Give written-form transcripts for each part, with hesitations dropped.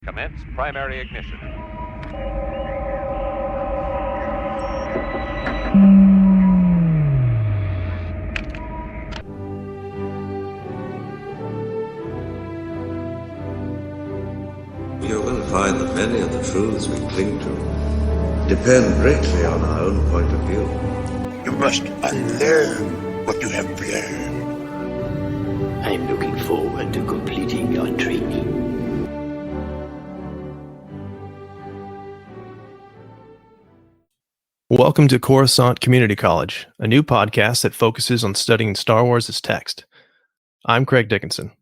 Commence primary ignition. You will find that many of the truths we cling to depend greatly on our own point of view. You must unlearn what you have learned. I'm looking forward to completing your training. Welcome to Coruscant Community College, a new podcast that focuses on studying Star Wars as text. I'm Craig Dickinson.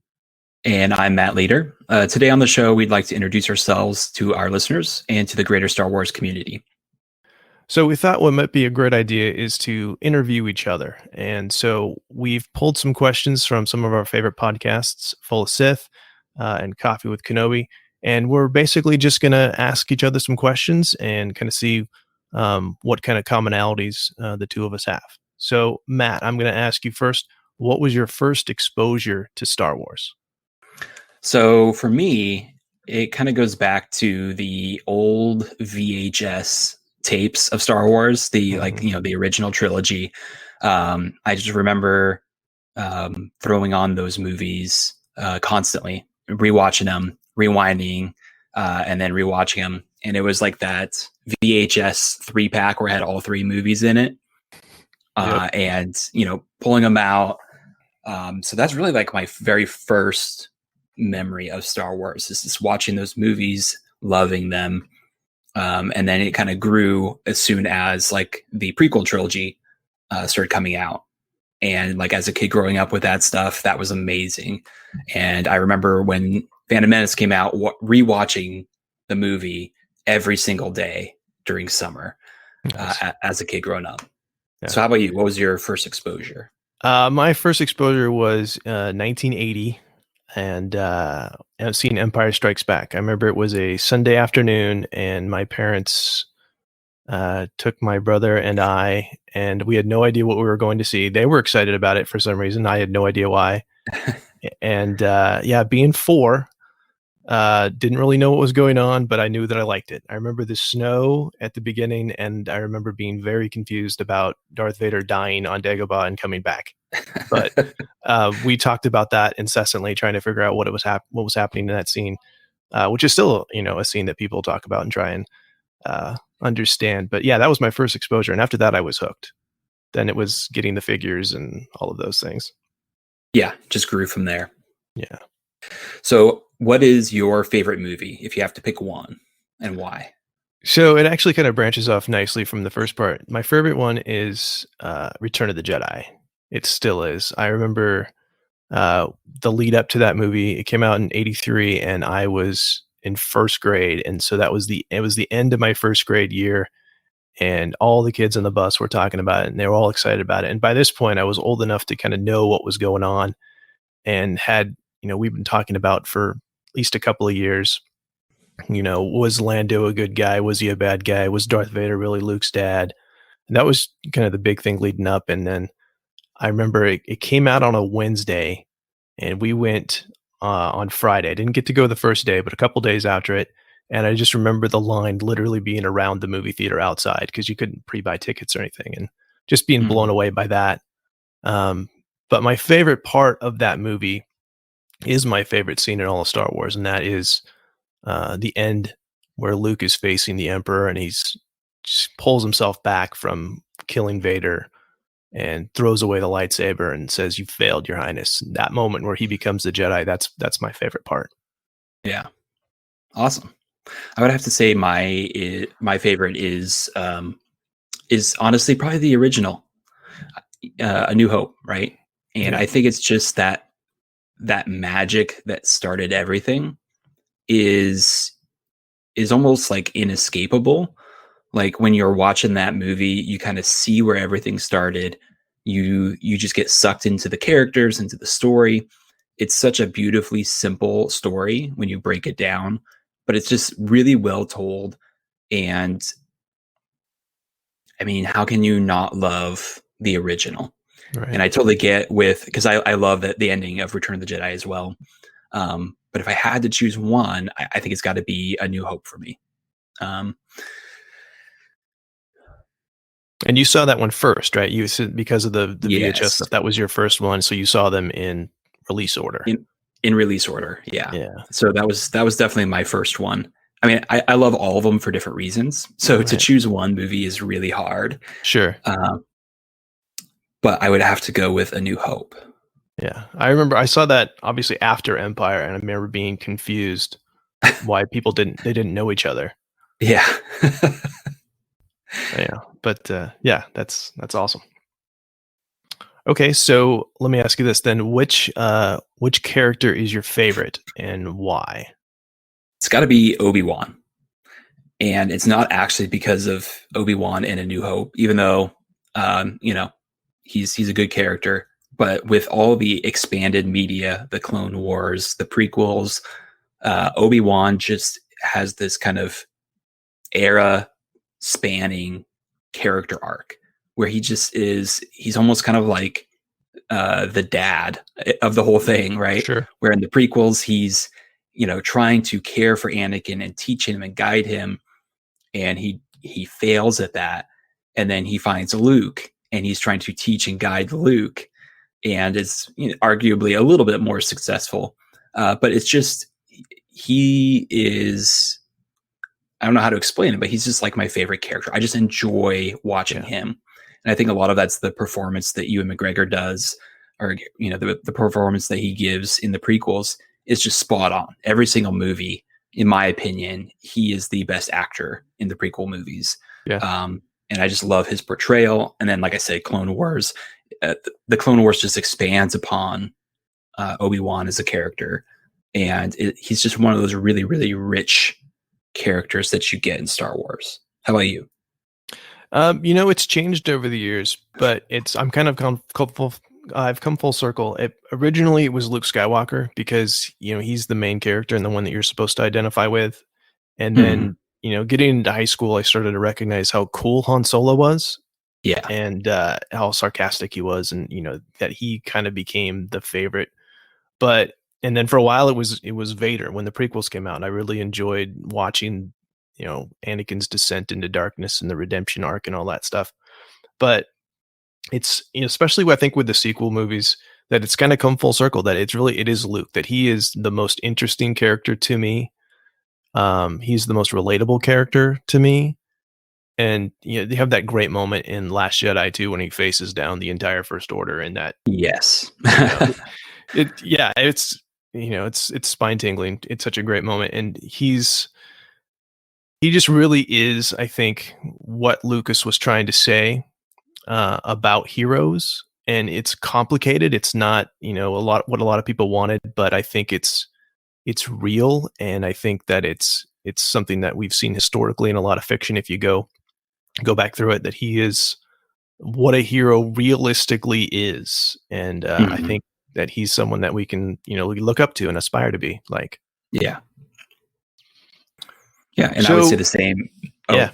And I'm Matt Leader. Today on the show, we'd like to introduce ourselves to our listeners and to the greater Star Wars community. So we thought what might be a great idea is to interview each other. And so we've pulled some questions from some of our favorite podcasts, Full of Sith and Coffee with Kenobi. And we're basically just going to ask each other some questions and kind of see what kind of commonalities the two of us have. So Matt, I'm going to ask you first, what was your first exposure to Star Wars? So for me, it kind of goes back to the old VHS tapes of Star Wars, the original trilogy. I just remember throwing on those movies constantly, rewatching them, rewinding, and then rewatching them. And it was like that VHS 3-pack where it had all three movies in it, and pulling them out. So that's really like my very first memory of Star Wars, is just watching those movies, loving them. And then it kind of grew as soon as like the prequel trilogy started coming out. And like as a kid growing up with that stuff, that was amazing. And I remember when Phantom Menace came out, rewatching the movie every single day during summer. Nice. As a kid growing up. Yeah. So how about you? What was your first exposure? My first exposure was 1980. And I've seen Empire Strikes Back. I remember it was a Sunday afternoon, and my parents took my brother and I, and we had no idea what we were going to see. They were excited about it for some reason. I had no idea why. And being four, didn't really know what was going on, but I knew that I liked it. I remember the snow at the beginning, and I remember being very confused about Darth Vader dying on Dagobah and coming back. But we talked about that incessantly, trying to figure out what was happening in that scene, which is still, a scene that people talk about and try and understand. But yeah, that was my first exposure, and after that, I was hooked. Then it was getting the figures and all of those things. Yeah, just grew from there. Yeah. So, what is your favorite movie, if you have to pick one, and why? So it actually kind of branches off nicely from the first part. My favorite one is Return of the Jedi. It still is. I remember the lead up to that movie. It came out in '83, and I was in first grade, and so it was the end of my first grade year, and all the kids on the bus were talking about it, and they were all excited about it. And by this point, I was old enough to kind of know what was going on, and had we've been talking about for at least a couple of years. Was Lando a good guy? Was he a bad guy? Was Darth Vader really Luke's dad? And that was kind of the big thing leading up, and then I remember it came out on a Wednesday, and we went on Friday. I didn't get to go the first day, but a couple days after it. And I just remember the line literally being around the movie theater outside, because you couldn't pre-buy tickets or anything, and just being blown away by that. But my favorite part of that movie is my favorite scene in all of Star Wars, and that is the end where Luke is facing the Emperor, and he's just pulls himself back from killing Vader and throws away the lightsaber and says, "You failed, Your Highness." That moment where he becomes the Jedi, that's my favorite part. Yeah. Awesome. I would have to say my favorite is honestly probably the original, A New Hope, right? And yeah. I think it's just that magic that started everything is almost like inescapable. Like when you're watching that movie, you kind of see where everything started. You just get sucked into the characters, into the story. It's such a beautifully simple story when you break it down, but it's just really well told. And I mean, how can you not love the original? Right. And I totally get because I love the ending of Return of the Jedi as well. But if I had to choose one, I think it's got to be A New Hope for me. And you saw that one first, right? You said because of the VHS Yes. stuff, that was your first one, so you saw them in release order. In release order, yeah. Yeah. So that was definitely my first one. I mean, I love all of them for different reasons. So to choose one movie is really hard. Sure. But I would have to go with A New Hope. Yeah. I remember I saw that obviously after Empire, and I remember being confused why people didn't know each other. Yeah. Yeah. But yeah, that's awesome. Okay, so let me ask you this then: which character is your favorite and why? It's got to be Obi-Wan, and it's not actually because of Obi-Wan in A New Hope, even though he's a good character. But with all the expanded media, the Clone Wars, the prequels, Obi-Wan just has this kind of era spanning character arc where he's almost kind of like the dad of the whole thing, right? Sure. Where in the prequels, he's, trying to care for Anakin and teach him and guide him. And he fails at that. And then he finds Luke and he's trying to teach and guide Luke and is arguably a little bit more successful. But it's just, he is, I don't know how to explain it, but he's just like my favorite character. I just enjoy watching him. And I think a lot of that's the performance that Ewan McGregor does, or, the performance that he gives in the prequels is just spot on. Every single movie, in my opinion, he is the best actor in the prequel movies. Yeah. And I just love his portrayal. And then, like I said, Clone Wars, the Clone Wars just expands upon Obi-Wan as a character. And he's just one of those really, really rich characters that you get in Star Wars. How about you? It's changed over the years, but I'm kind of I've come full circle. Originally it was Luke Skywalker because, he's the main character and the one that you're supposed to identify with. And then, getting into high school, I started to recognize how cool Han Solo was. Yeah. And how sarcastic he was, and, that he kind of became the favorite. And then for a while it was Vader when the prequels came out, and I really enjoyed watching, Anakin's descent into darkness and the redemption arc and all that stuff. But it's, especially I think with the sequel movies, that it's kind of come full circle, that it is Luke, that he is the most interesting character to me. He's the most relatable character to me. And they have that great moment in Last Jedi too, when he faces down the entire First Order, and that, yes, it's it's spine tingling. It's such a great moment, and he just really is, I think, what Lucas was trying to say about heroes. And it's complicated. It's not what a lot of people wanted, but I think it's real, and I think that it's something that we've seen historically in a lot of fiction. If you go back through it, that he is what a hero realistically is. And I think that he's someone that we can, we look up to and aspire to be like. Yeah. Yeah. And I would say the same. Oh, yeah.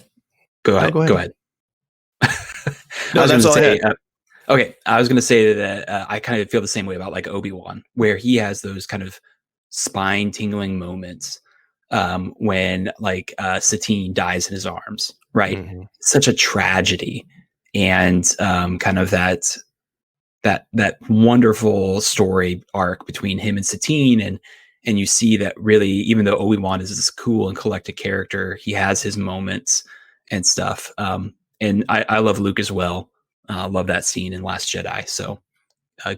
Go ahead. Go ahead. No, that's all I had. Okay. I was going to say that I kind of feel the same way about like Obi-Wan, where he has those kind of spine tingling moments when like Satine dies in his arms, right? Mm-hmm. Such a tragedy. And kind of that wonderful story arc between him and Satine, and you see that really, even though Obi-Wan is this cool and collected character, he has his moments and stuff. And I love Luke as well. Love that scene in Last Jedi. So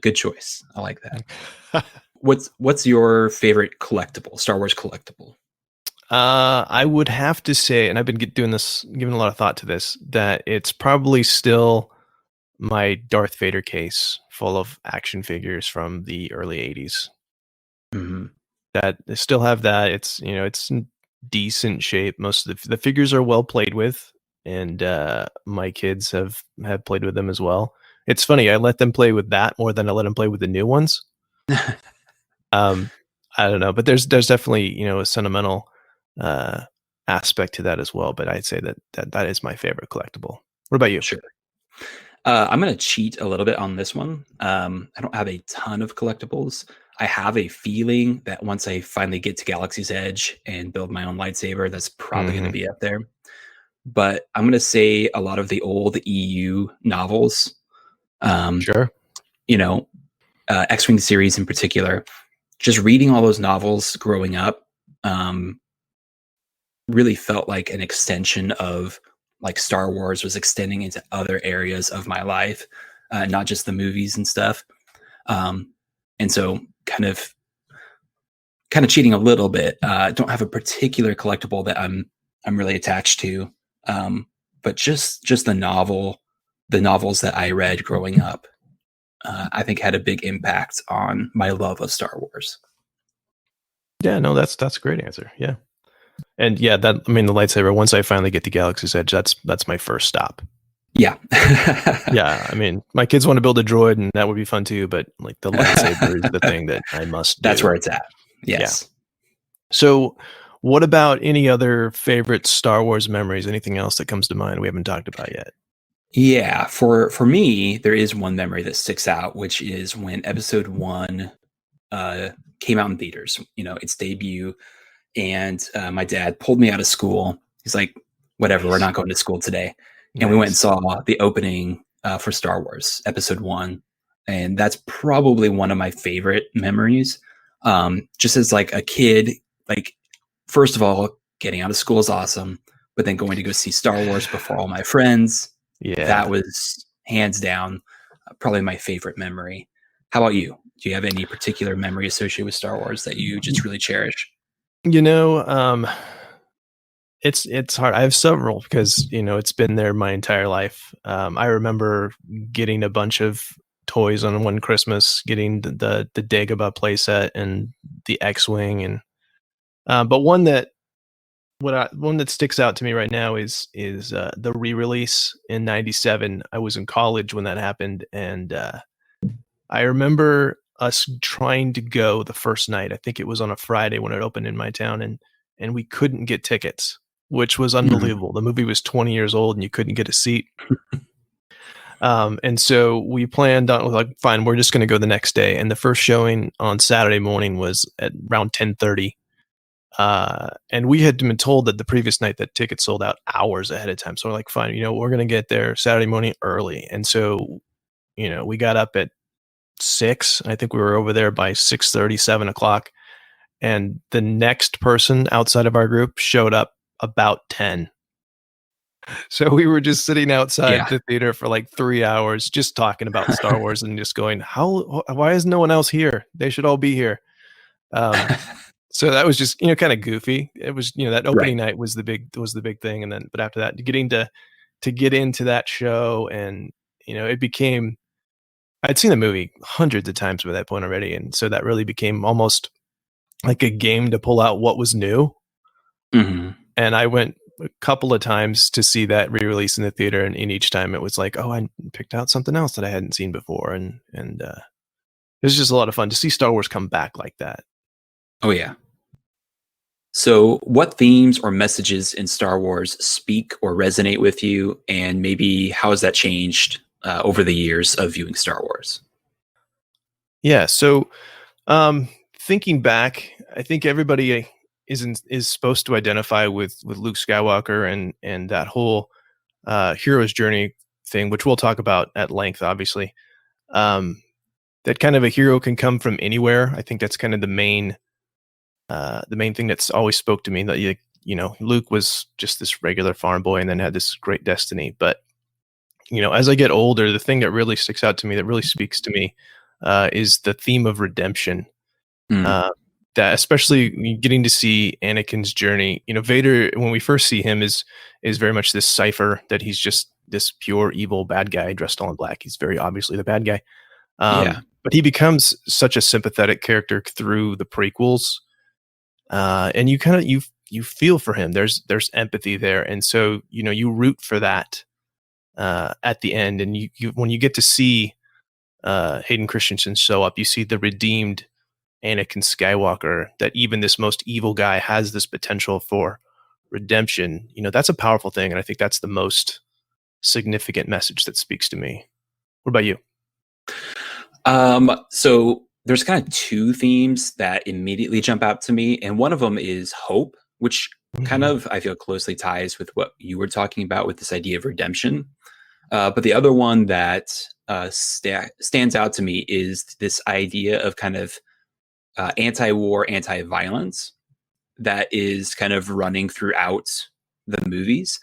good choice. I like that. What's your favorite collectible, Star Wars collectible? I would have to say, and I've been giving a lot of thought to this, that it's probably still my Darth Vader case full of action figures from the early 80s. Mm-hmm. That I still have that. It's, it's in decent shape. Most of the figures are well played with, and my kids have played with them as well. It's funny, I let them play with that more than I let them play with the new ones. I don't know, but there's definitely, a sentimental aspect to that as well. But I'd say that is my favorite collectible. What about you? Sure. I'm going to cheat a little bit on this one. I don't have a ton of collectibles. I have a feeling that once I finally get to Galaxy's Edge and build my own lightsaber, that's probably going to be up there. But I'm going to say a lot of the old EU novels, Sure. X-Wing series in particular, just reading all those novels growing up really felt like an extension of like Star Wars was extending into other areas of my life, not just the movies and stuff. And so kind of cheating a little bit. Don't have a particular collectible that I'm really attached to. But just the novels that I read growing up, I think had a big impact on my love of Star Wars. Yeah, no, that's a great answer. Yeah. And yeah, the lightsaber, once I finally get to Galaxy's Edge, that's my first stop. Yeah. Yeah. I mean, my kids want to build a droid and that would be fun too, but like the lightsaber is the thing that I must do. That's where it's at. Yes. Yeah. So what about any other favorite Star Wars memories? Anything else that comes to mind we haven't talked about yet? Yeah. For me, there is one memory that sticks out, which is when Episode 1 came out in theaters, its debut. And my dad pulled me out of school. He's like, whatever, we're not going to school today. And we went and saw the opening for Star Wars Episode 1. And that's probably one of my favorite memories. Just as like a kid, like, first of all, getting out of school is awesome. But then going to go see Star Wars before all my friends, that was hands down probably my favorite memory. How about you? Do you have any particular memory associated with Star Wars that you just really cherish? It's hard. I have several because, it's been there my entire life. I remember getting a bunch of toys on one Christmas, getting the Dagobah playset and the X-Wing, and but one that sticks out to me right now is the re-release in '97. I was in college when that happened, and I remember us trying to go the first night. I think it was on a Friday when it opened in my town, and we couldn't get tickets, which was unbelievable. The movie was 20 years old and you couldn't get a seat. And so we planned on, like, fine, we're just going to go the next day. And the first showing on Saturday morning was at around 10:30. And we had been told that the previous night that tickets sold out hours ahead of time. So we're like, fine, we're going to get there Saturday morning early. And so, we got up at 6. I think we were over there by 6:30, 7 o'clock. And the next person outside of our group showed up about 10. So we were just sitting outside the theater for like 3 hours, just talking about Star Wars and just going, why is no one else here? They should all be here. So that was just, kind of goofy. It was, that opening night was the big thing. And then, but after that, getting to get into that show, and, it became, I'd seen the movie hundreds of times by that point already. And so that really became almost like a game to pull out what was new. Mm-hmm. And I went a couple of times to see that re-release in the theater, and each time it was like, oh, I picked out something else that I hadn't seen before. And it was just a lot of fun to see Star Wars come back like that. Oh, yeah. So what themes or messages in Star Wars speak or resonate with you? And maybe how has that changed over the years of viewing Star Wars? Yeah. So thinking back, I think everybody is supposed to identify with Luke Skywalker and that whole hero's journey thing, which we'll talk about at length, obviously. That kind of a hero can come from anywhere. I think that's kind of the main thing that's always spoke to me, that Luke was just this regular farm boy and then had this great destiny. But as I get older, the thing that really sticks out to me, that really speaks to me, is the theme of redemption. That especially getting to see Anakin's journey. Vader, when we first see him, is very much this cipher that he's just this pure evil bad guy dressed all in black. He's very obviously the bad guy. But he becomes such a sympathetic character through the prequels. And you kind of you feel for him. There's empathy there, and so you root for that at the end. And you when you get to see Hayden Christensen show up, you see the redeemed Anakin Skywalker, that even this most evil guy has this potential for redemption. That's a powerful thing, and I think that's the most significant message that speaks to me. What about you? So there's kind of two themes that immediately jump out to me, and one of them is hope, which kind of I feel closely ties with what you were talking about with this idea of redemption. But the other one that stands out to me is this idea of kind of anti-war, anti-violence that is kind of running throughout the movies.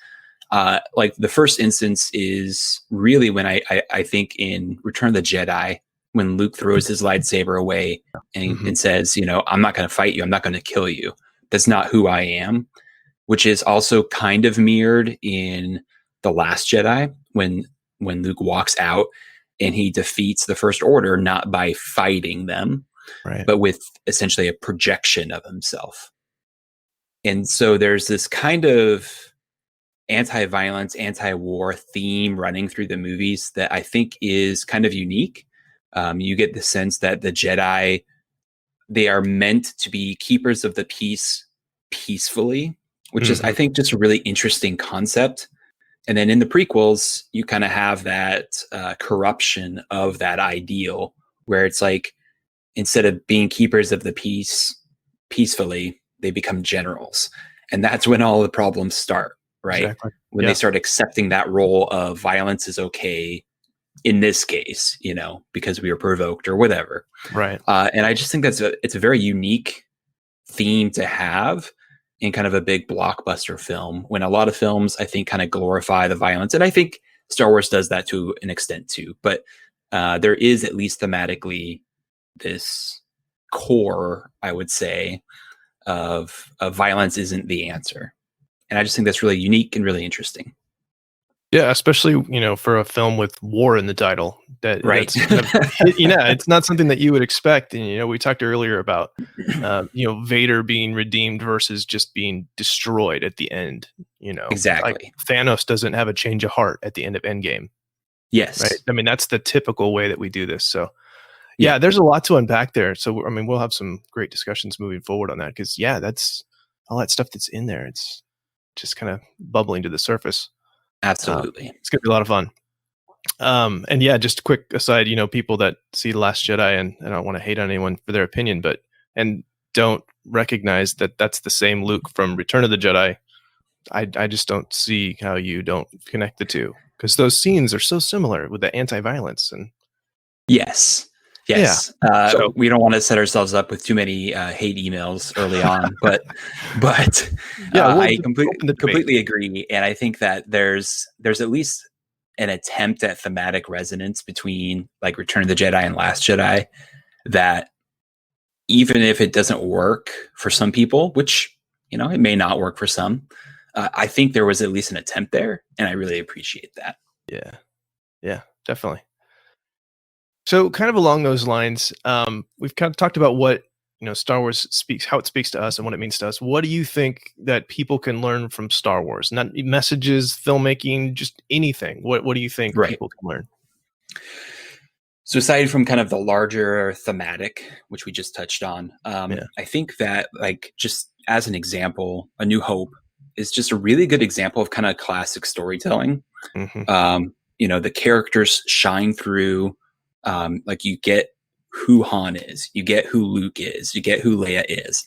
Like the first instance is really when I think in Return of the Jedi, when Luke throws his lightsaber away and says, you know, I'm not going to fight you. I'm not going to kill you. That's not who I am, which is also kind of mirrored in The Last Jedi when Luke walks out and he defeats the First Order, not by fighting them, but with essentially a projection of himself. And so there's this kind of anti-violence, anti-war theme running through the movies that I think is kind of unique. You get the sense that the Jedi, they are meant to be keepers of the peace peacefully, which is, I think, just a really interesting concept. And then in the prequels, you kind of have that corruption of that ideal, where it's like, instead of being keepers of the peace peacefully, they become generals. And that's when all the problems start, right? Exactly. When they start accepting that role of violence is okay in this case, you know, because we were provoked or whatever. Right. And I just think it's a very unique theme to have in kind of a big blockbuster film, when a lot of films, I think, kind of glorify the violence. And I think Star Wars does that to an extent too. But there is, at least thematically, this core, I would say, of violence isn't the answer. And I just think that's really unique and really interesting. Yeah, especially, you know, for a film with war in the title, right? It's not something that you would expect. And, you know, we talked earlier about, you know, Vader being redeemed versus just being destroyed at the end. You know, exactly. Like Thanos doesn't have a change of heart at the end of Endgame. Yes, right. I mean, that's the typical way that we do this. So, yeah, there's a lot to unpack there. So, I mean, we'll have some great discussions moving forward on that because, that's all that stuff that's in there. It's just kind of bubbling to the surface. Absolutely. It's gonna be a lot of fun. And just a quick aside, you know, people that see The Last Jedi, and I don't want to hate on anyone for their opinion, and don't recognize that that's the same Luke from Return of the Jedi. I just don't see how you don't connect the two, because those scenes are so similar with the anti-violence. And yes. So we don't want to set ourselves up with too many hate emails early on, but I completely agree, and I think that there's at least an attempt at thematic resonance between like Return of the Jedi and Last Jedi, that even if it doesn't work for some people, which, you know, it may not work for some, I think there was at least an attempt there, and I really appreciate that. Yeah, definitely. So kind of along those lines, we've kind of talked about what, you know, Star Wars speaks, how it speaks to us and what it means to us. What do you think that people can learn from Star Wars? Not messages, filmmaking, just anything. What do you think people can learn? So aside from kind of the larger thematic, which we just touched on, I think that, like, just as an example, A New Hope is just a really good example of kind of classic storytelling. You know, the characters shine through. Like, you get who Han is, you get who Luke is, you get who Leia is.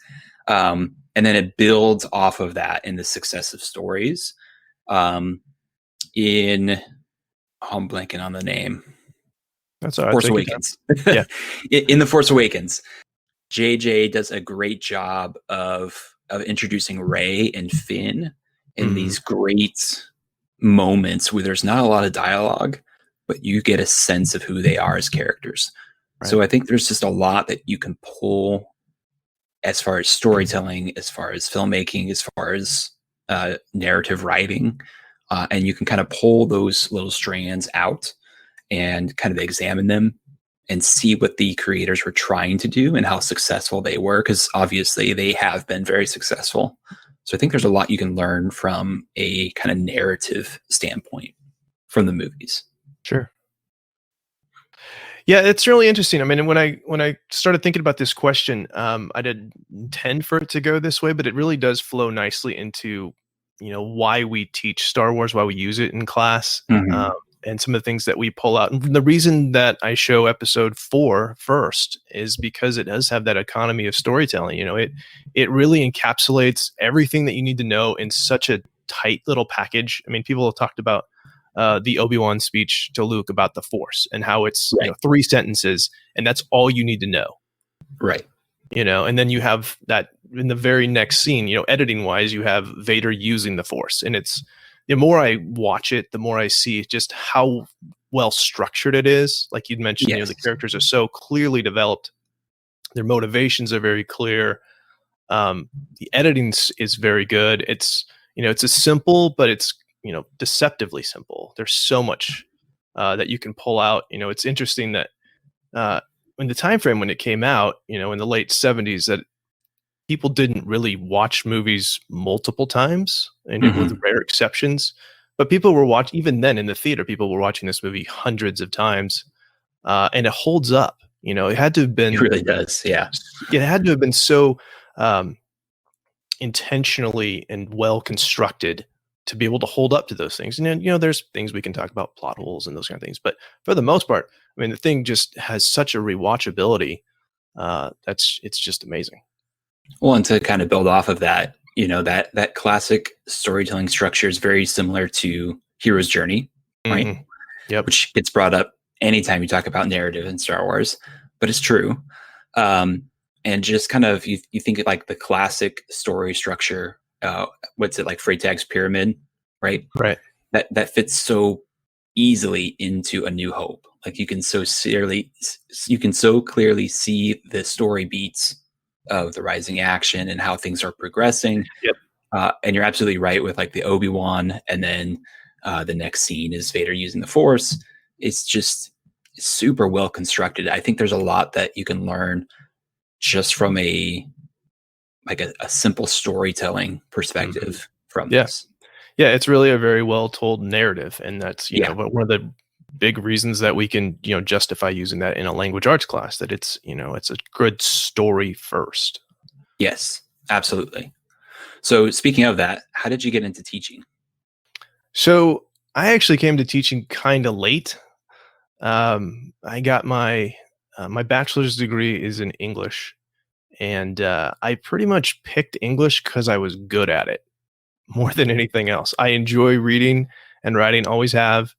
And then it builds off of that in the successive stories. I'm blanking on the name. That's all right. Force Awakens. In The Force Awakens, JJ does a great job of introducing Rey and Finn in these great moments where there's not a lot of dialogue, but you get a sense of who they are as characters. Right. So I think there's just a lot that you can pull as far as storytelling, as far as filmmaking, as far as narrative writing. And you can kind of pull those little strands out and kind of examine them and see what the creators were trying to do and how successful they were, because obviously they have been very successful. So I think there's a lot you can learn from a kind of narrative standpoint from the movies. Sure. Yeah, it's really interesting. I mean, when I started thinking about this question, I didn't intend for it to go this way, but it really does flow nicely into, you know, why we teach Star Wars, why we use it in class. and some of the things that we pull out. And the reason that I show episode 4 first is because it does have that economy of storytelling. It really encapsulates everything that you need to know in such a tight little package. I mean, people have talked about the Obi-Wan speech to Luke about the Force and how it's 3 sentences and that's all you need to know. Right. And then you have that in the very next scene, editing wise, you have Vader using the Force. And it's, the more I watch it, the more I see just how well structured it is. Like you'd mentioned, the characters are so clearly developed. Their motivations are very clear. The editing is very good. It's, it's a simple, but it's, deceptively simple. There's so much that you can pull out. It's interesting that in the time frame when it came out, in the late 70s, that people didn't really watch movies multiple times, and it was rare exceptions. But people were watching, even then in the theater, people were watching this movie hundreds of times, and it holds up. It had to have been. It really does, yeah. It had to have been so intentionally and well constructed to be able to hold up to those things. And there's things we can talk about, plot holes and those kind of things, but for the most part, I mean, the thing just has such a rewatchability. It's just amazing. Well, and to kind of build off of that, that classic storytelling structure is very similar to Hero's Journey, right? Mm-hmm. Yep. Which gets brought up anytime you talk about narrative in Star Wars, but it's true. And just kind of, you think of like the classic story structure, what's it like, Freytag's pyramid, right? Right. That fits so easily into A New Hope. Like you can so clearly see the story beats of the rising action and how things are progressing. Yep. And you're absolutely right with like the Obi-Wan, and then the next scene is Vader using the Force. It's just super well constructed. I think there's a lot that you can learn just from a simple storytelling perspective from this. Yeah, it's really a very well told narrative, and that's one of the big reasons that we can justify using that in a language arts class. That it's it's a good story first. Yes, absolutely. So speaking of that, how did you get into teaching? So I actually came to teaching kind of late. I got my bachelor's degree is in English, and I pretty much picked English because I was good at it more than anything else. I enjoy reading and writing, always have.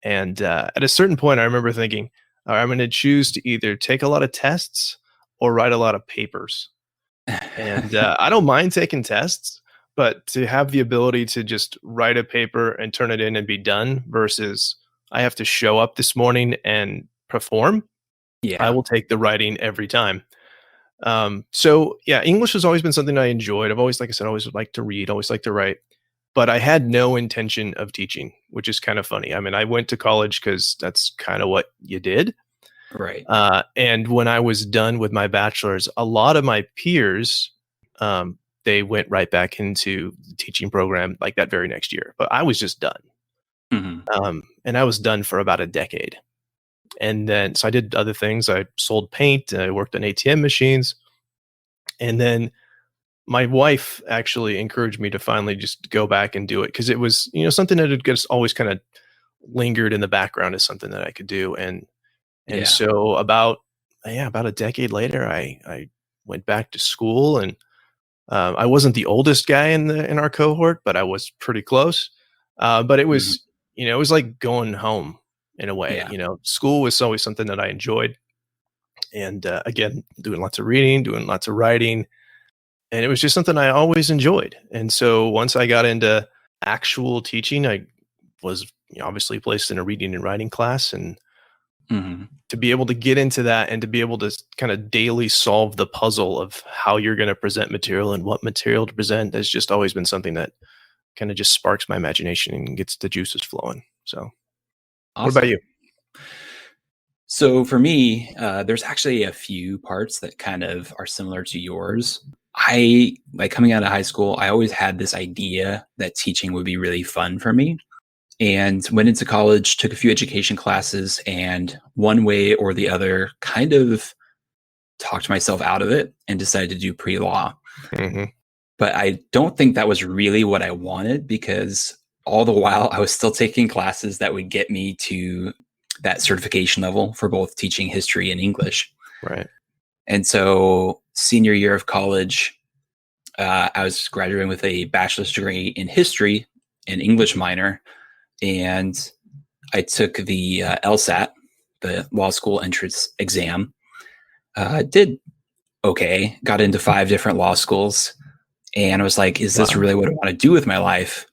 And at a certain point, I remember thinking, all right, I'm going to choose to either take a lot of tests or write a lot of papers. And I don't mind taking tests, but to have the ability to just write a paper and turn it in and be done versus I have to show up this morning and perform, I will take the writing every time. So yeah, English has always been something I enjoyed. I've always, like I said, always liked to read, always liked to write, but I had no intention of teaching, which is kind of funny. I mean, I went to college because that's kind of what you did. Right. And when I was done with my bachelor's, a lot of my peers, they went right back into the teaching program like that very next year, but I was just done. Mm-hmm. And I was done for about a decade. And then, so I did other things. I sold paint, I worked on ATM machines. And then my wife actually encouraged me to finally just go back and do it. Cause it was, something that had just always kind of lingered in the background as something that I could do. And so about a decade later, I went back to school, and I wasn't the oldest guy in our cohort, but I was pretty close. But it was, it was like going home in a way. School was always something that I enjoyed. And again, doing lots of reading, doing lots of writing. And it was just something I always enjoyed. And so once I got into actual teaching, I was obviously placed in a reading and writing class. And to be able to get into that and to be able to kind of daily solve the puzzle of how you're going to present material and what material to present has just always been something that kind of just sparks my imagination and gets the juices flowing. So awesome. What about you? So for me, there's actually a few parts that kind of are similar to yours. I, like coming out of high school, I always had this idea that teaching would be really fun for me, and went into college, took a few education classes, and one way or the other kind of talked myself out of it and decided to do pre-law. But I don't think that was really what I wanted, because all the while I was still taking classes that would get me to that certification level for both teaching history and English. Right. And so senior year of college, I was graduating with a bachelor's degree in history and English minor. And I took the LSAT, the law school entrance exam. Did okay, got into 5 different law schools. And I was like, is this really what I want to do with my life?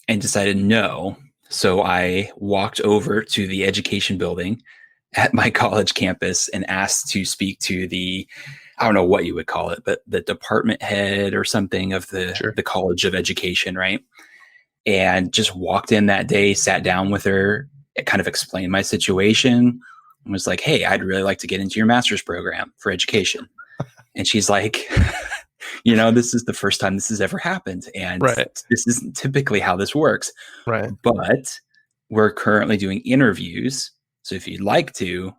And decided no. So I walked over to the education building at my college campus and asked to speak to the, I don't know what you would call it, but the department head or something of the College of Education, right? And just walked in that day, sat down with her, kind of explained my situation, and was like, hey, I'd really like to get into your master's program for education. And she's like, this is the first time this has ever happened. And this isn't typically how this works. Right. But we're currently doing interviews. So if you'd like to,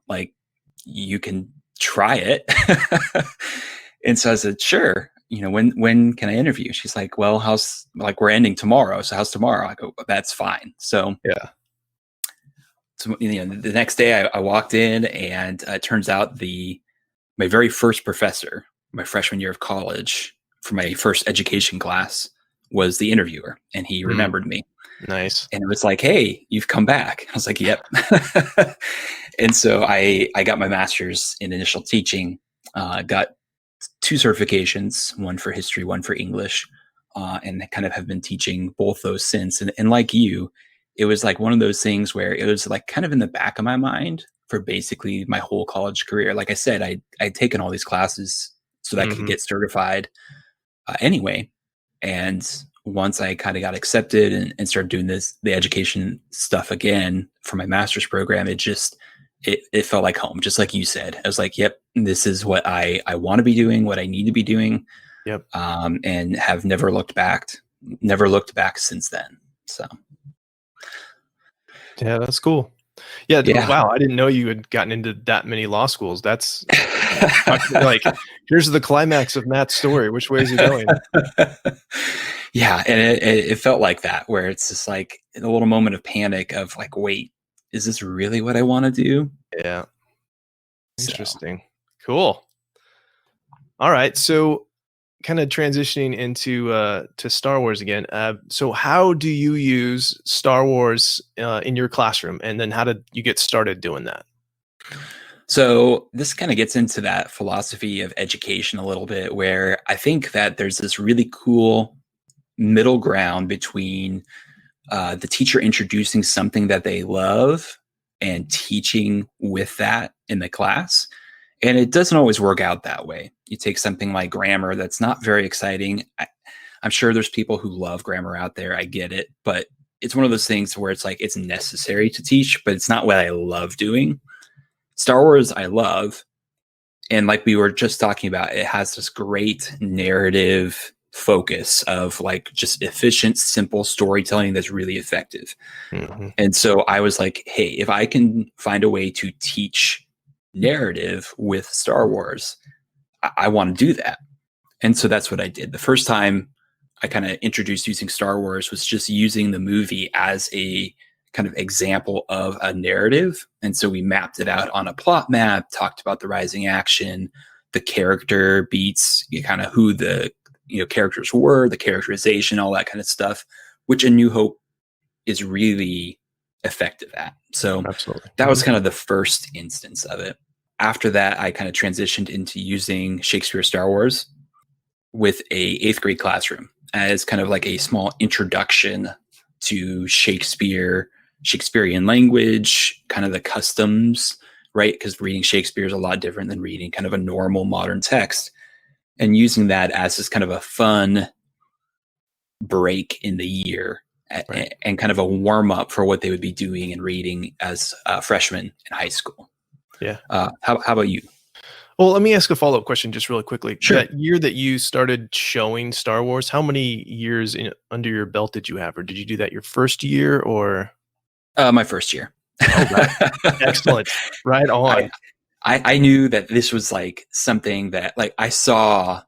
you can try it. And so I said, sure. When can I interview? She's like, well, we're ending tomorrow. So how's tomorrow? I go, that's fine. So yeah. So, the next day I walked in, and it turns out my very first professor, my freshman year of college, for my first education class, was the interviewer, and he remembered me. Nice. And it was like, hey, you've come back. I was like, yep. And so I got my master's in initial teaching, got 2 certifications, one for history, one for English, and kind of have been teaching both those since. And like you, it was like one of those things where it was like kind of in the back of my mind for basically my whole college career. Like I said, I'd taken all these classes so that I could get certified anyway. And once I kind of got accepted and started doing the education stuff again for my master's program, it felt like home, just like you said. I was like, yep, this is what I want to be doing, what I need to be doing. Yep. And have never looked back since then. So. Yeah, that's cool. Yeah. Wow. I didn't know you had gotten into that many law schools. That's like, here's the climax of Matt's story. Which way is he going? Yeah. And it felt like that, where it's just like a little moment of panic of like, wait, is this really what I want to do? Yeah. Interesting. Cool. All right. So kind of transitioning into to Star Wars again. So how do you use Star Wars in your classroom? And then how did you get started doing that? So this kind of gets into that philosophy of education a little bit, where I think that there's this really cool middle ground between the teacher introducing something that they love and teaching with that in the class. And it doesn't always work out that way. You take something like grammar that's not very exciting. I'm sure there's people who love grammar out there. I get it. But it's one of those things where it's like it's necessary to teach, but it's not what I love doing. Star Wars, I love. And like we were just talking about, it has this great narrative focus of like just efficient, simple storytelling that's really effective. Mm-hmm. And so I was like, hey, if I can find a way to teach narrative with Star Wars, I want to do that. And so that's what I did. The first time I kind of introduced using Star Wars was just using the movie as a kind of example of a narrative. And so we mapped it out on a plot map, talked about the rising action, the character beats, kind of who the characters were, the characterization, all that kind of stuff, which A New Hope is really effective at. So absolutely, that was kind of the first instance of it. After that, I kind of transitioned into using Shakespeare Star Wars with a 8th grade classroom as kind of like a small introduction to Shakespearean language, kind of the customs, right? Because reading Shakespeare is a lot different than reading kind of a normal modern text. And using that as just kind of a fun break in the year, right, and kind of a warm up for what they would be doing and reading as freshmen in high school. Yeah. How about you? Well, let me ask a follow-up question just really quickly. Sure. That year that you started showing Star Wars, how many years under your belt did you have? Or did you do that your first year or? My first year. Oh, right. Excellent. Right on. I knew that this was like something that like I saw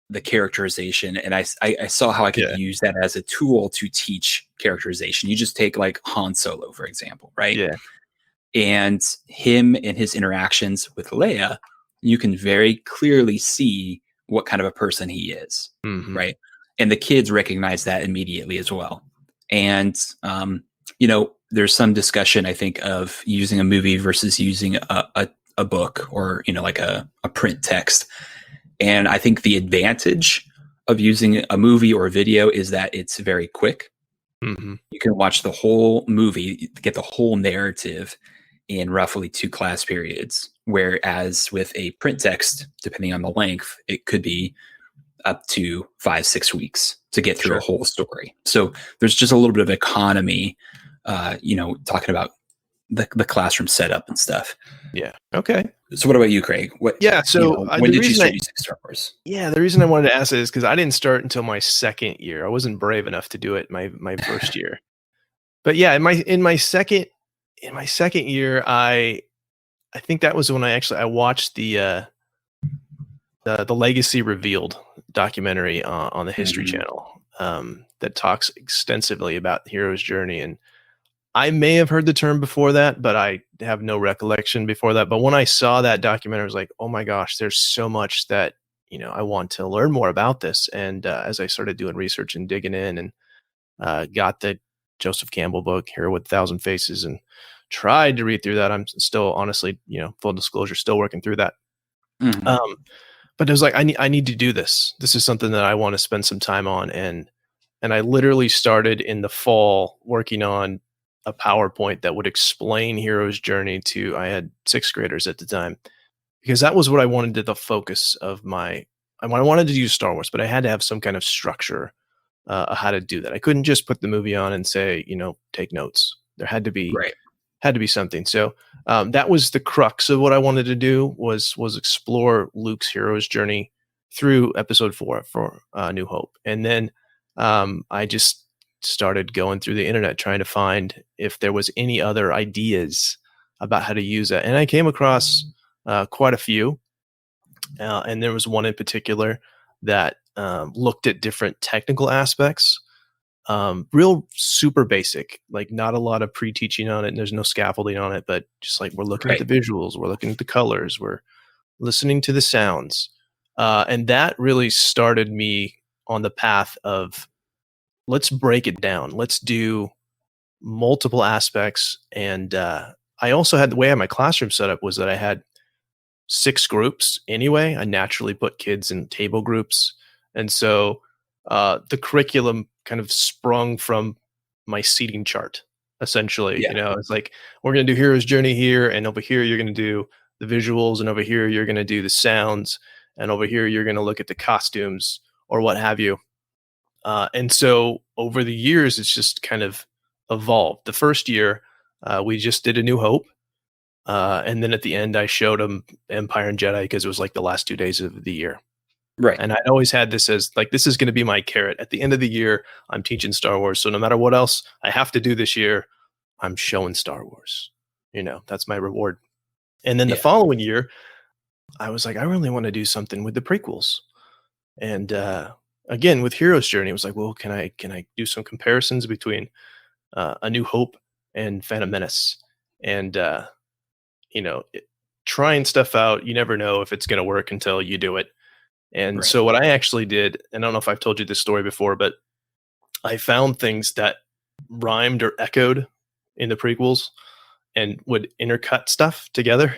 the characterization, and I saw how I could use that as a tool to teach characterization. You just take like Han Solo, for example, right? Yeah. And him and his interactions with Leia, you can very clearly see what kind of a person he is, right? And the kids recognize that immediately as well. And there's some discussion, I think, of using a movie versus using a book, or like a print text. And I think the advantage of using a movie or a video is that it's very quick. You can watch the whole movie, get the whole narrative in roughly 2 class periods. Whereas with a print text, depending on the length, it could be up to 5-6 weeks to get through a whole story. So there's just a little bit of economy, talking about the classroom setup and stuff. Yeah. Okay. So what about you, Craig? When did you start using Star Wars? Yeah, the reason I wanted to ask it is because I didn't start until my second year. I wasn't brave enough to do it my first year. But yeah, in my second year, I think that was when I watched the Legacy Revealed documentary on the History Channel that talks extensively about the hero's journey. And I may have heard the term before that, but I have no recollection before that. But when I saw that documentary, I was like, oh my gosh, there's so much that, I want to learn more about this. And as I started doing research and digging in, and got the Joseph Campbell book, Hero with 1,000 Faces, and tried to read through that. I'm still, honestly, full disclosure, still working through that. But it was like, I need to do this. This is something that I want to spend some time on. And I literally started in the fall working on a PowerPoint that would explain Hero's journey to, I had 6th graders at the time, because that was what I wanted to the focus of I wanted to use Star Wars, but I had to have some kind of structure how to do that. I couldn't just put the movie on and say, take notes. There had to be something. So that was the crux of what I wanted to do was explore Luke's hero's journey through episode 4 for New Hope. And then I just started going through the internet trying to find if there was any other ideas about how to use it. And I came across quite a few. And there was one in particular that looked at different technical aspects. Real super basic, like not a lot of pre-teaching on it, and there's no scaffolding on it, but just like we're looking at the visuals, we're looking at the colors, we're listening to the sounds. And that really started me on the path of, let's break it down. Let's do multiple aspects. And I also had, the way I had my classroom set up was that I had 6 groups anyway. I naturally put kids in table groups. And so the curriculum kind of sprung from my seating chart, essentially. It's like, we're going to do hero's journey here, and over here you're going to do the visuals, and over here you're going to do the sounds, and over here you're going to look at the costumes or what have you. And so over the years, it's just kind of evolved. The first year, we just did A New Hope. And then at the end, I showed them Empire and Jedi because it was like the last 2 days of the year. Right. And I'd always had this as like, this is going to be my carrot. At the end of the year, I'm teaching Star Wars. So no matter what else I have to do this year, I'm showing Star Wars. That's my reward. And then the following year, I was like, I really want to do something with the prequels. And again, with Hero's Journey, it was like, well, can I do some comparisons between A New Hope and Phantom Menace? And, trying stuff out, you never know if it's going to work until you do it. And so what I actually did, and I don't know if I've told you this story before, but I found things that rhymed or echoed in the prequels and would intercut stuff together.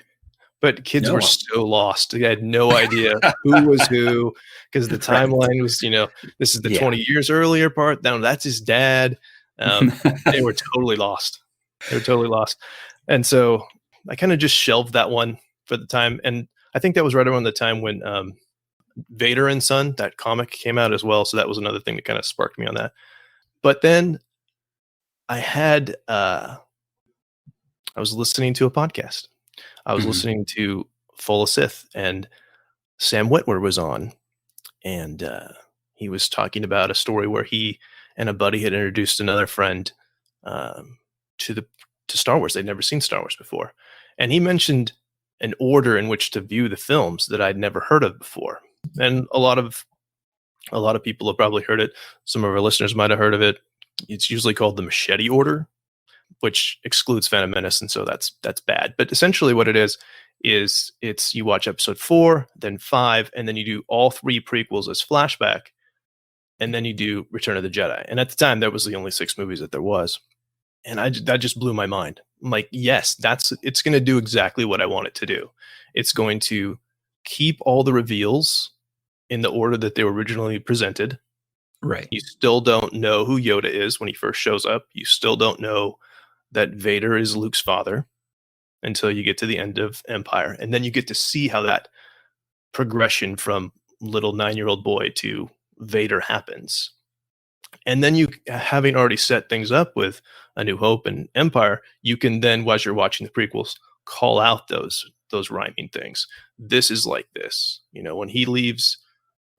But kids were so lost. They had no idea who was who, because the timeline was, this is the 20 years earlier part. Now that's his dad. They were totally lost. And so I kind of just shelved that one for the time. And I think that was right around the time when Vader and Son, that comic, came out as well. So that was another thing that kind of sparked me on that. But then I had, I was listening to a podcast. I was listening to Full of Sith, and Sam Witwer was on, and he was talking about a story where he and a buddy had introduced another friend to Star Wars. They'd never seen Star Wars before. And he mentioned an order in which to view the films that I'd never heard of before. And a lot of A lot of people have probably heard it. Some of our listeners might have heard of it. It's usually called the Machete Order, which excludes Phantom Menace, and so that's bad. But essentially, what it is it's you watch episode 4, then 5, and then you do all 3 prequels as flashback, and then you do Return of the Jedi. And at the time, that was the only 6 movies that there was, and that just blew my mind. I'm like, yes, it's going to do exactly what I want it to do. It's going to keep all the reveals in the order that they were originally presented. Right. You still don't know who Yoda is when he first shows up. You still don't know that Vader is Luke's father until you get to the end of Empire. And then you get to see how that progression from little 9-year-old boy to Vader happens. And then you, having already set things up with A New Hope and Empire, you can then, while you're watching the prequels, call out those rhyming things. This is like this. When he leaves,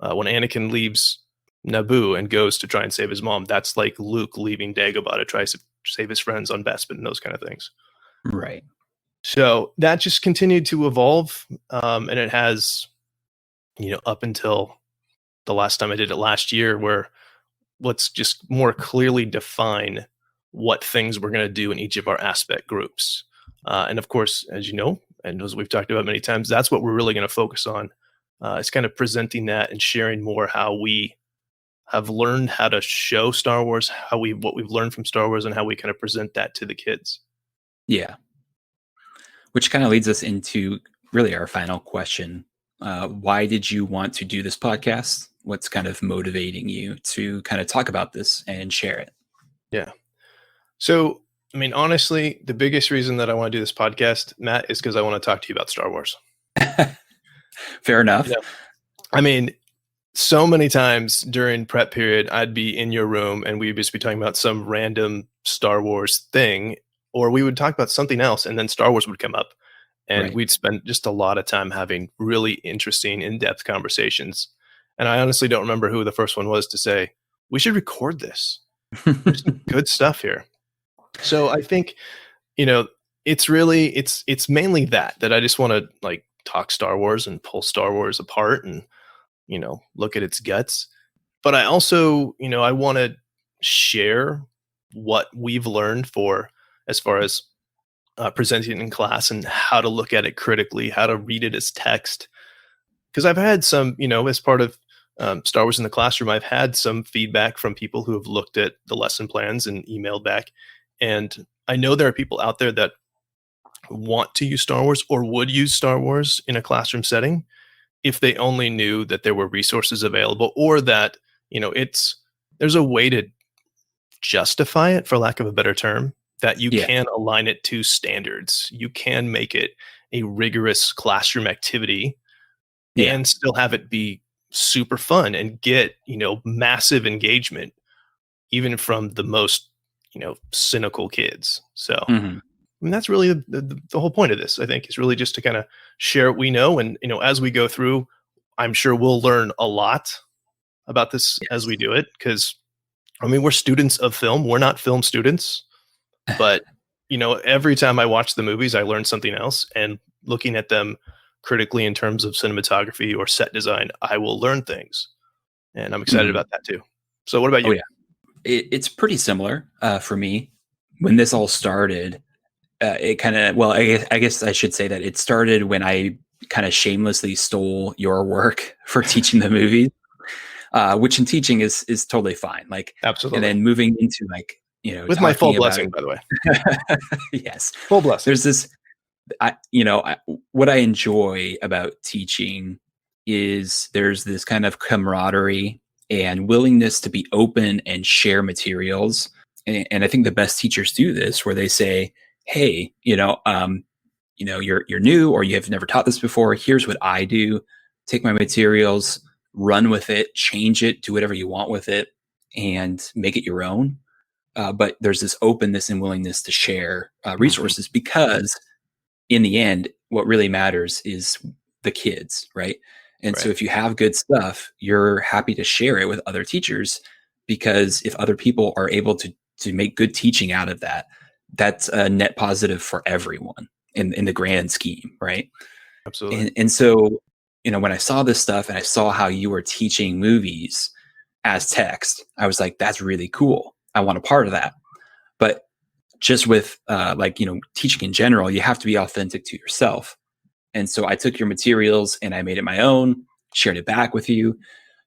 when Anakin leaves Naboo and goes to try and save his mom, that's like Luke leaving Dagobah to try to save his friends on Bespin and those kind of things. Right. So that just continued to evolve, and it has, up until the last time I did it last year, where let's just more clearly define what things we're going to do in each of our aspect groups. And of course, as you know, and as we've talked about many times, that's what we're really going to focus on. It's kind of presenting that and sharing more how we have learned how to show Star Wars, what we've learned from Star Wars, and how we kind of present that to the kids. Yeah. Which kind of leads us into really our final question. Why did you want to do this podcast? What's kind of motivating you to kind of talk about this and share it? Yeah. So, I mean, honestly, the biggest reason that I want to do this podcast, Matt, is because I want to talk to you about Star Wars. Fair enough. I mean, so many times during prep period, I'd be in your room and we'd just be talking about some random Star Wars thing, or we would talk about something else, and then Star Wars would come up. And we'd spend just a lot of time having really interesting, in-depth conversations. And I honestly don't remember who the first one was to say, we should record this. There's some good stuff here. So I think, it's mainly that I just want to like talk Star Wars and pull Star Wars apart and, look at its guts. But I also, I want to share what we've learned as far as presenting in class and how to look at it critically, how to read it as text. Because I've had some, as part of Star Wars in the Classroom, I've had some feedback from people who have looked at the lesson plans and emailed back. And I know there are people out there that want to use Star Wars or would use Star Wars in a classroom setting if they only knew that there were resources available, or that, there's a way to justify it, for lack of a better term, that you can align it to standards. You can make it a rigorous classroom activity and still have it be super fun and get, massive engagement, even from the most, cynical kids. So I mean, that's really the whole point of this, I think, is really just to kind of share what we know. And, as we go through, I'm sure we'll learn a lot about this as we do it. Because, I mean, we're students of film. We're not film students. But, every time I watch the movies, I learn something else. And looking at them critically in terms of cinematography or set design, I will learn things. And I'm excited about that too. So what about you? Oh, yeah. It's pretty similar for me. When this all started, it kind of, well, I guess I should say that it started when I kind of shamelessly stole your work for teaching the movies, which in teaching is totally fine. Like, absolutely. And then moving into like, with my full blessing, by the way. Yes. Full blessing. There's this, what I enjoy about teaching is there's this kind of camaraderie and willingness to be open and share materials. And I think the best teachers do this, where they say, hey, you're new, or you have never taught this before. Here's what I do. Take my materials, run with it, change it, do whatever you want with it, and make it your own. But there's this openness and willingness to share resources, because in the end, what really matters is the kids, right? And so if you have good stuff, you're happy to share it with other teachers, because if other people are able to make good teaching out of that, that's a net positive for everyone in the grand scheme, right? Absolutely. And so when I saw this stuff and I saw how you were teaching movies as text, I was like, that's really cool. I want a part of that. But just with teaching in general, you have to be authentic to yourself. And so I took your materials and I made it my own, shared it back with you.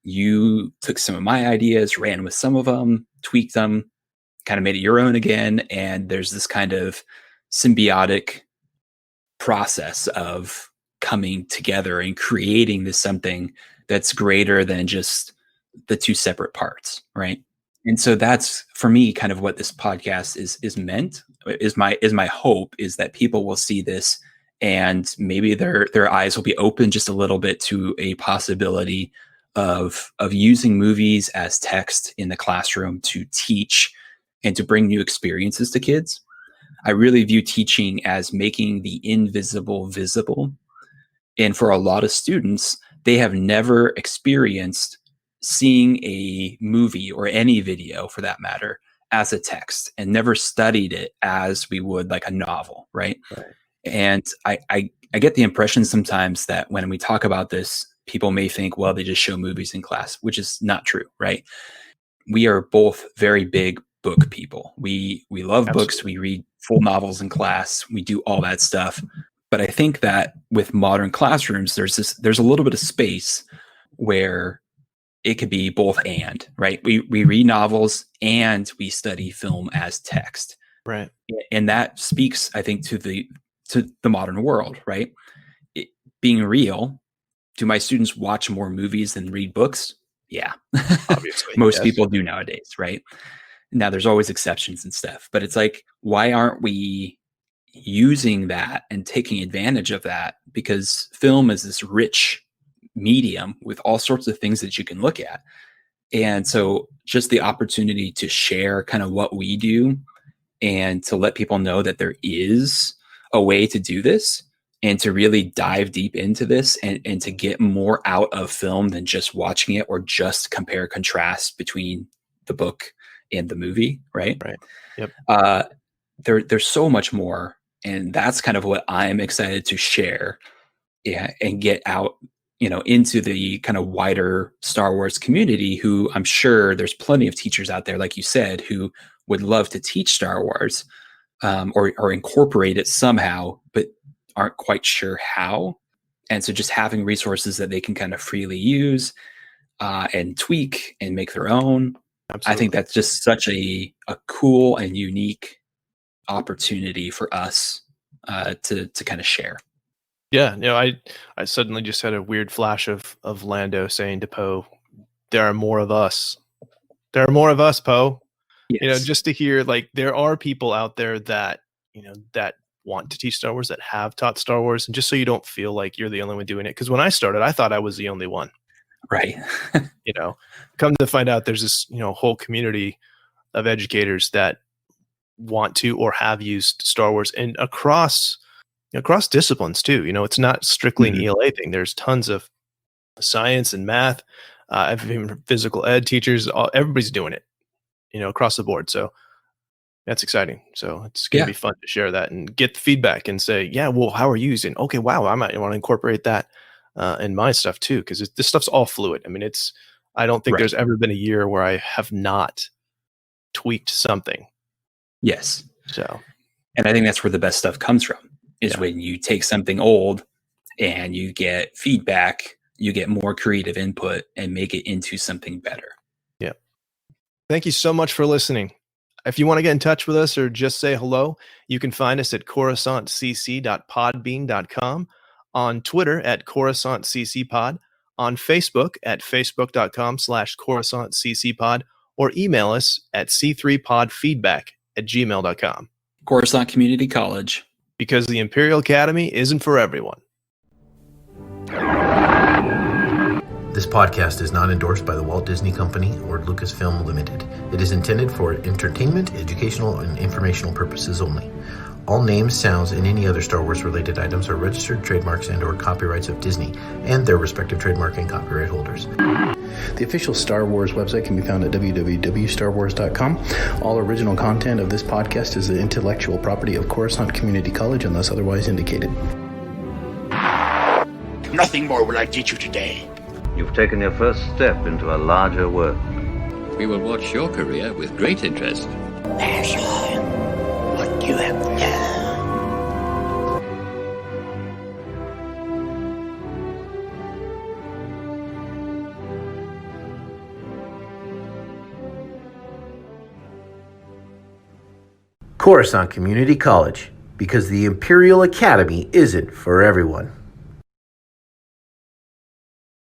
You took some of my ideas, ran with some of them, tweaked them, kind of made it your own again. And there's this kind of symbiotic process of coming together and creating this something that's greater than just the two separate parts, right? And so that's, for me, kind of what this podcast is meant, is my hope, is that people will see this and maybe their eyes will be open just a little bit to a possibility of using movies as text in the classroom to teach and to bring new experiences to kids. I really view teaching as making the invisible visible. And for a lot of students, they have never experienced seeing a movie or any video, for that matter, as a text, and never studied it as we would like a novel, right? And I get the impression sometimes that when we talk about this, people may think, well, they just show movies in class, which is not true, right? We are both very big book people. We love Absolutely. Books. We read full novels in class. We do all that stuff. But I think that with modern classrooms, there's a little bit of space where it could be both and, right? We read novels and we study film as text. Right. And that speaks, I think, to the modern world, right? Being real, do my students watch more movies than read books? Yeah. Obviously. Most yes. people do nowadays, right? Now there's always exceptions and stuff, but it's like, why aren't we using that and taking advantage of that? Because film is this rich medium with all sorts of things that you can look at. And so just the opportunity to share kind of what we do and to let people know that there is a way to do this and to really dive deep into this and to get more out of film than just watching it or just compare contrast between the book and the movie, right? Right. Yep. There's so much more. And that's kind of what I'm excited to share and get out, into the kind of wider Star Wars community, who I'm sure there's plenty of teachers out there, like you said, who would love to teach Star Wars or incorporate it somehow, but aren't quite sure how. And so just having resources that they can kind of freely use and tweak and make their own. Absolutely. I think that's just such a cool and unique opportunity for us to kind of share. Yeah, I suddenly just had a weird flash of Lando saying to Poe, "There are more of us. There are more of us, Poe." Yes. Just to hear, like, there are people out there that that want to teach Star Wars, that have taught Star Wars, and just so you don't feel like you're the only one doing it. Because when I started, I thought I was the only one. Right. Come to find out, there's this whole community of educators that want to or have used Star Wars, and across disciplines too. It's not strictly an ELA thing. There's tons of science and math, even physical ed teachers. Everybody's doing it, across the board. So that's exciting. So it's going to be fun to share that and get the feedback and say, yeah, well, how are you using? Okay, wow, I might want to incorporate that in my stuff too, because this stuff's all fluid. I mean, I don't think there's ever been a year where I have not tweaked something. Yes. So, and I think that's where the best stuff comes from, is when you take something old and you get feedback, you get more creative input and make it into something better. Yeah. Thank you so much for listening. If you want to get in touch with us or just say hello, you can find us at coruscantcc.podbean.com, on Twitter at coruscantccpod, on Facebook at facebook.com/coruscantccpod, or email us at c3podfeedback@gmail.com. Coruscant Community College. Because the Imperial Academy isn't for everyone. This podcast is not endorsed by the Walt Disney Company or Lucasfilm Limited. It is intended for entertainment, educational, and informational purposes only. All names, sounds, and any other Star Wars related items are registered trademarks and or copyrights of Disney and their respective trademark and copyright holders. The official Star Wars website can be found at www.starwars.com. All original content of this podcast is the intellectual property of Coruscant Community College unless otherwise indicated. Nothing more will I teach you today. You've taken your first step into a larger world. We will watch your career with great interest. Pass on what you have done. Coruscant Community College, because the Imperial Academy isn't for everyone.